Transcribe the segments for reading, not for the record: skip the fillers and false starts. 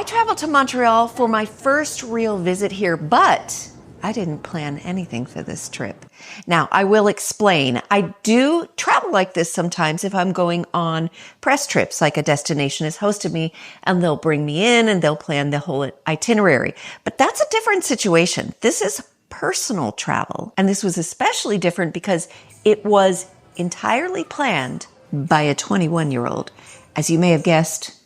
I traveled to Montreal for my first real visit here, but I didn't plan anything for this trip. Now, I will explain. I do travel like this sometimes if I'm going on press trips, like a destination has hosted me and they'll bring me in and they'll plan the whole itinerary. But that's a different situation. This is personal travel. And this was especially different because it was entirely planned by a 21-year-old. As you may have guessed,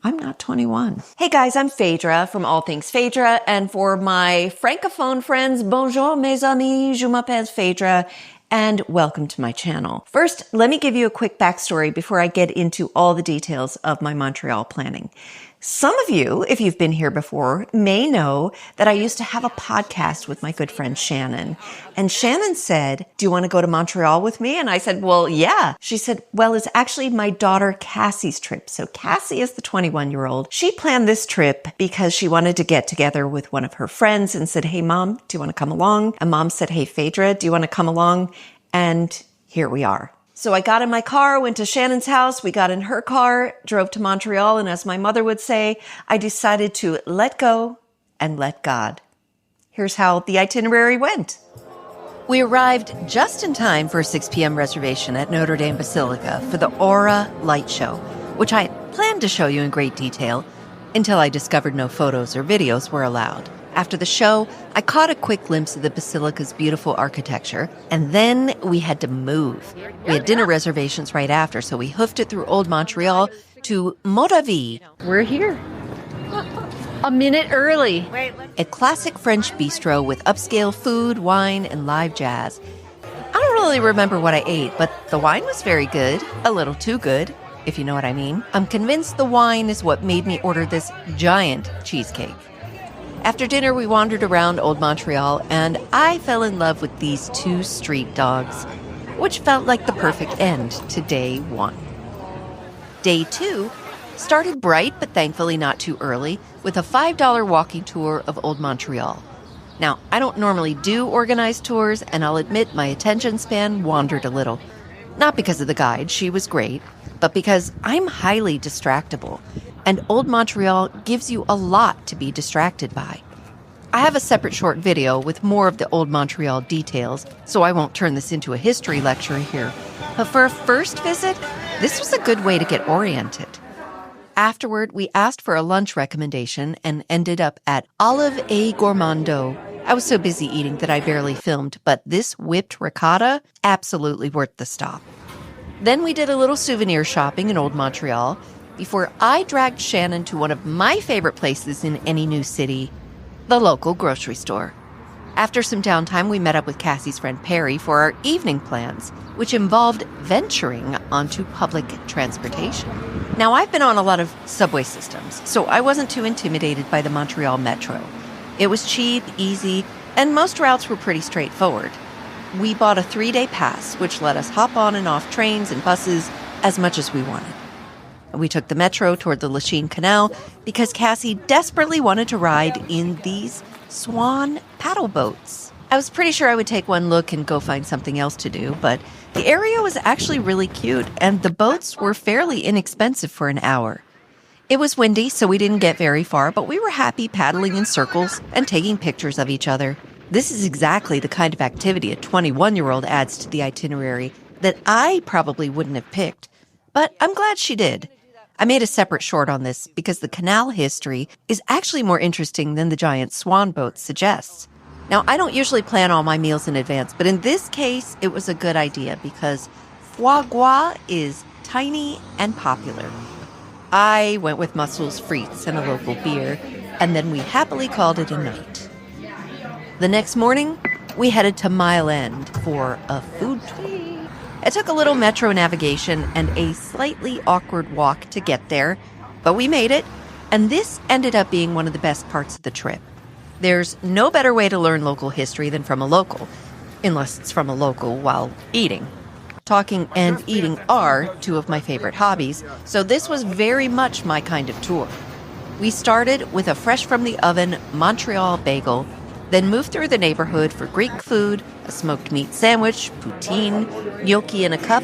I'm not 21. Hey guys, I'm Phaedra from All Things Phaedra, and for my francophone friends, bonjour mes amis, je m'appelle Phaedra, and welcome to my channel. First, let me give you a quick backstory before I get into all the details of my Montreal planning. Some of you, if you've been here before, may know that I used to have a podcast with my good friend Shannon. And Shannon said, "Do you want to go to Montreal with me?" And I said, "Well, yeah." She said, "Well, it's actually my daughter Cassie's trip." So Cassie is the 21-year-old. She planned this trip because she wanted to get together with one of her friends and said, "Hey, Mom, do you want to come along?" And Mom said, "Hey, Phaedra, do you want to come along?" And here we are. So I got in my car, went to Shannon's house, we got in her car, drove to Montreal, and as my mother would say, I decided to let go and let God. Here's how the itinerary went. We arrived just in time for a 6 p.m. reservation at Notre-Dame Basilica for the Aura light show, which I planned to show you in great detail until I discovered no photos or videos were allowed. After the show, I caught a quick glimpse of the Basilica's beautiful architecture, and then we had to move. We had dinner reservations right after, so we hoofed it through Old Montreal to Montreal. We're here. A minute early. A classic French bistro with upscale food, wine, and live jazz. I don't really remember what I ate, but the wine was very good. A little too good, if you know what I mean. I'm convinced the wine is what made me order this giant cheesecake. After dinner, we wandered around Old Montreal, and I fell in love with these two street dogs, which felt like the perfect end to day one. Day two started bright, but thankfully not too early, with a $5 walking tour of Old Montreal. Now, I don't normally do organized tours, and I'll admit my attention span wandered a little. Not because of the guide, she was great, but because I'm highly distractible. And Old Montreal gives you a lot to be distracted by. I have a separate short video with more of the Old Montreal details, so I won't turn this into a history lecture here. But for a first visit, this was a good way to get oriented. Afterward, we asked for a lunch recommendation and ended up at Olive et Gourmando. I was so busy eating that I barely filmed, but this whipped ricotta, absolutely worth the stop. Then we did a little souvenir shopping in Old Montreal, before I dragged Shannon to one of my favorite places in any new city, the local grocery store. After some downtime, we met up with Cassie's friend Perry for our evening plans, which involved venturing onto public transportation. Now, I've been on a lot of subway systems, so I wasn't too intimidated by the Montreal Metro. It was cheap, easy, and most routes were pretty straightforward. We bought a 3-day pass, which let us hop on and off trains and buses as much as we wanted. We took the metro toward the Lachine Canal because Cassie desperately wanted to ride in these swan paddle boats. I was pretty sure I would take one look and go find something else to do, but the area was actually really cute, and the boats were fairly inexpensive for an hour. It was windy, so we didn't get very far, but we were happy paddling in circles and taking pictures of each other. This is exactly the kind of activity a 21-year-old adds to the itinerary that I probably wouldn't have picked, but I'm glad she did. I made a separate short on this because the canal history is actually more interesting than the giant swan boat suggests. Now, I don't usually plan all my meals in advance, but in this case, it was a good idea because Foiegwa is tiny and popular. I went with mussels, frites, and a local beer, and then we happily called it a night. The next morning, we headed to Mile End for a food tour. It took a little metro navigation and a slightly awkward walk to get there, but we made it, and this ended up being one of the best parts of the trip. There's no better way to learn local history than from a local, unless it's from a local while eating. Talking and eating are two of my favorite hobbies, so this was very much my kind of tour. We started with a fresh-from-the-oven Montreal bagel, then moved through the neighborhood for Greek food, a smoked meat sandwich, poutine, gnocchi in a cup,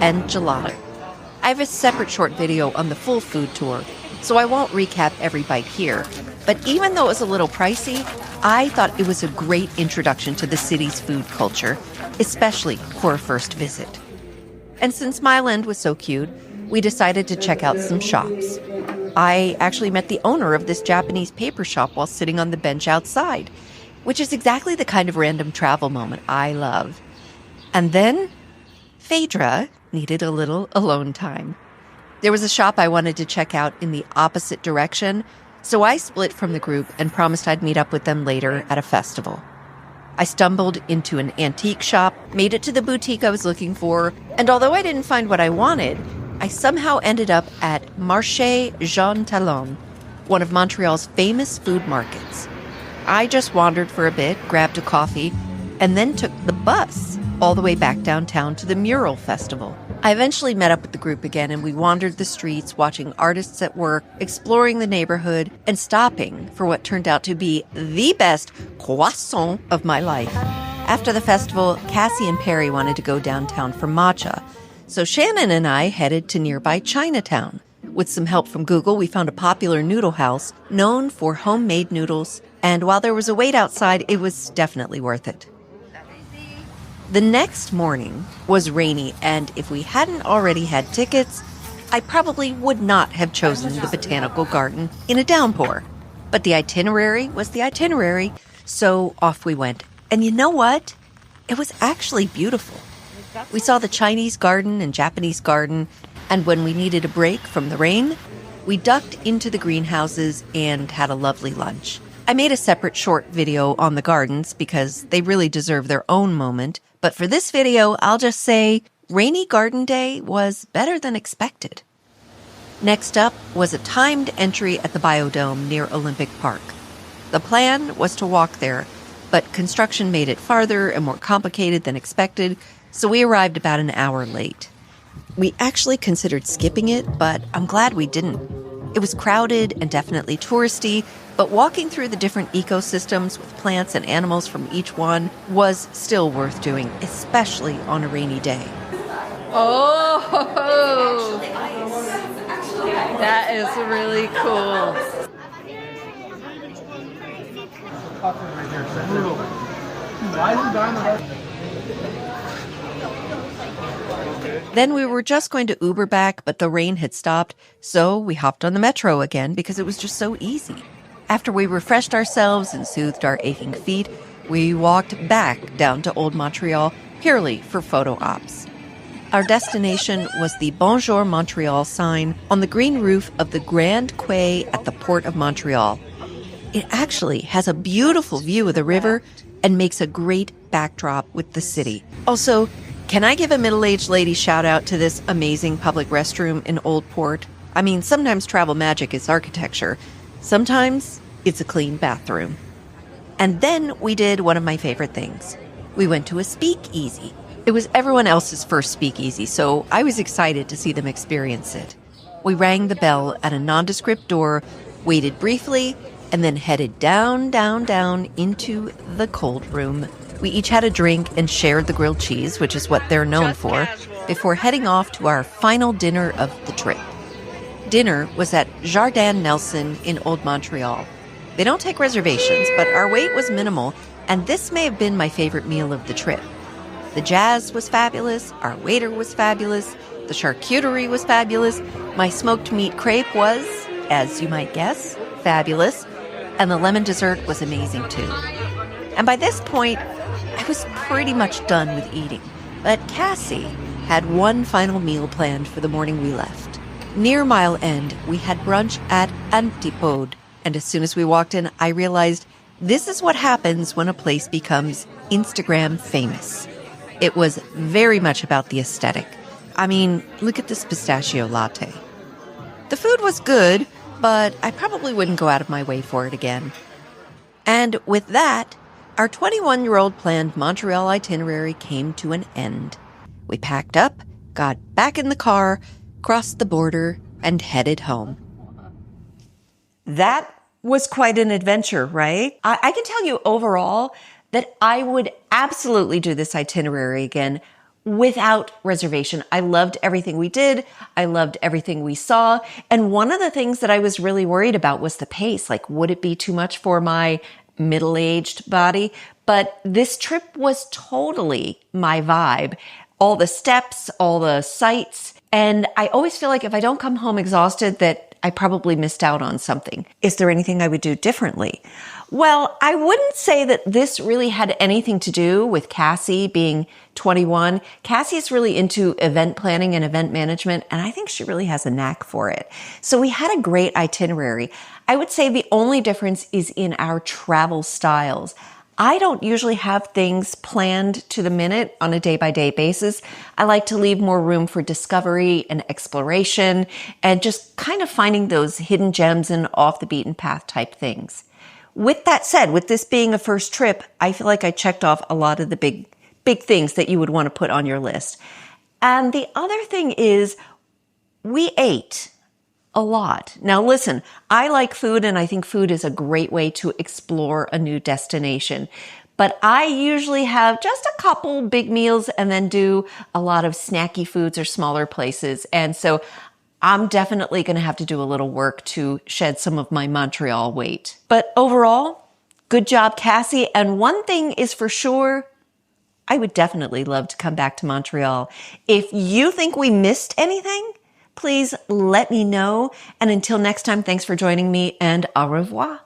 and gelato. I have a separate short video on the full food tour, so I won't recap every bite here. But even though it was a little pricey, I thought it was a great introduction to the city's food culture, especially for a first visit. And since Mile End was so cute, we decided to check out some shops. I actually met the owner of this Japanese paper shop while sitting on the bench outside, which is exactly the kind of random travel moment I love. And then, Phaedra needed a little alone time. There was a shop I wanted to check out in the opposite direction, so I split from the group and promised I'd meet up with them later at a festival. I stumbled into an antique shop, made it to the boutique I was looking for, and although I didn't find what I wanted, I somehow ended up at Marché Jean-Talon, one of Montreal's famous food markets. I just wandered for a bit, grabbed a coffee, and then took the bus all the way back downtown to the MURAL festival. I eventually met up with the group again, and we wandered the streets, watching artists at work, exploring the neighborhood, and stopping for what turned out to be the best croissant of my life. After the festival, Cassie and Perry wanted to go downtown for matcha, so Shannon and I headed to nearby Chinatown. With some help from Google, we found a popular noodle house known for homemade noodles, and while there was a wait outside, it was definitely worth it. The next morning was rainy, and if we hadn't already had tickets, I probably would not have chosen the Botanical Garden in a downpour. But the itinerary was the itinerary, so off we went. And you know what? It was actually beautiful. We saw the Chinese garden and Japanese garden, and when we needed a break from the rain, we ducked into the greenhouses and had a lovely lunch. I made a separate short video on the gardens because they really deserve their own moment. But for this video, I'll just say rainy garden day was better than expected. Next up was a timed entry at the Biodôme near Olympic Park. The plan was to walk there, but construction made it farther and more complicated than expected, so we arrived about an hour late. We actually considered skipping it, but I'm glad we didn't. It was crowded and definitely touristy, but walking through the different ecosystems with plants and animals from each one was still worth doing, especially on a rainy day. Oh, that is really cool. Then we were just going to Uber back, but the rain had stopped, so we hopped on the metro again because it was just so easy. After we refreshed ourselves and soothed our aching feet, we walked back down to Old Montreal purely for photo ops. Our destination was the Bonjour Montréal sign on the green roof of the Grand Quay at the Port of Montreal. It actually has a beautiful view of the river and makes a great backdrop with the city. Also, can I give a middle-aged lady shout-out to this amazing public restroom in Old Port? I mean, sometimes travel magic is architecture. Sometimes it's a clean bathroom. And then we did one of my favorite things. We went to a speakeasy. It was everyone else's first speakeasy, so I was excited to see them experience it. We rang the bell at a nondescript door, waited briefly, and then headed down into the Coldroom. We each had a drink and shared the grilled cheese, which is what they're known for, before heading off to our final dinner of the trip. Dinner was at Jardin Nelson in Old Montreal. They don't take reservations, but our wait was minimal, and this may have been my favorite meal of the trip. The jazz was fabulous, our waiter was fabulous, the charcuterie was fabulous, my smoked meat crepe was, as you might guess, fabulous, and the lemon dessert was amazing too. And by this point, I was pretty much done with eating, but Cassie had one final meal planned for the morning we left. Near Mile End, we had brunch at Antipode, and as soon as we walked in, I realized this is what happens when a place becomes Instagram famous. It was very much about the aesthetic. I mean, look at this pistachio latte. The food was good, but I probably wouldn't go out of my way for it again. And with that, our 21-year-old planned Montreal itinerary came to an end. We packed up, got back in the car, crossed the border, and headed home. That was quite an adventure, right? I can tell you overall that I would absolutely do this itinerary again without reservation. I loved everything we did. I loved everything we saw. And one of the things that I was really worried about was the pace. Like, would it be too much for my middle-aged body? But this trip was totally my vibe. All the steps, all the sights. And I always feel like if I don't come home exhausted, that I probably missed out on something. Is there anything I would do differently? Well, I wouldn't say that this really had anything to do with Cassie being 21. Cassie is really into event planning and event management, and I think she really has a knack for it. So we had a great itinerary. I would say the only difference is in our travel styles. I don't usually have things planned to the minute on a day-by-day basis. I like to leave more room for discovery and exploration and just kind of finding those hidden gems and off-the-beaten-path type things. With that said, with this being a first trip, I feel like I checked off a lot of the big things that you would want to put on your list. And the other thing is we ate a lot. Now listen, I like food and I think food is a great way to explore a new destination. But I usually have just a couple big meals and then do a lot of snacky foods or smaller places. And so I'm definitely going to have to do a little work to shed some of my Montreal weight. But overall, good job, Cassie. And one thing is for sure, I would definitely love to come back to Montreal. If you think we missed anything, please let me know. And until next time, thanks for joining me and au revoir.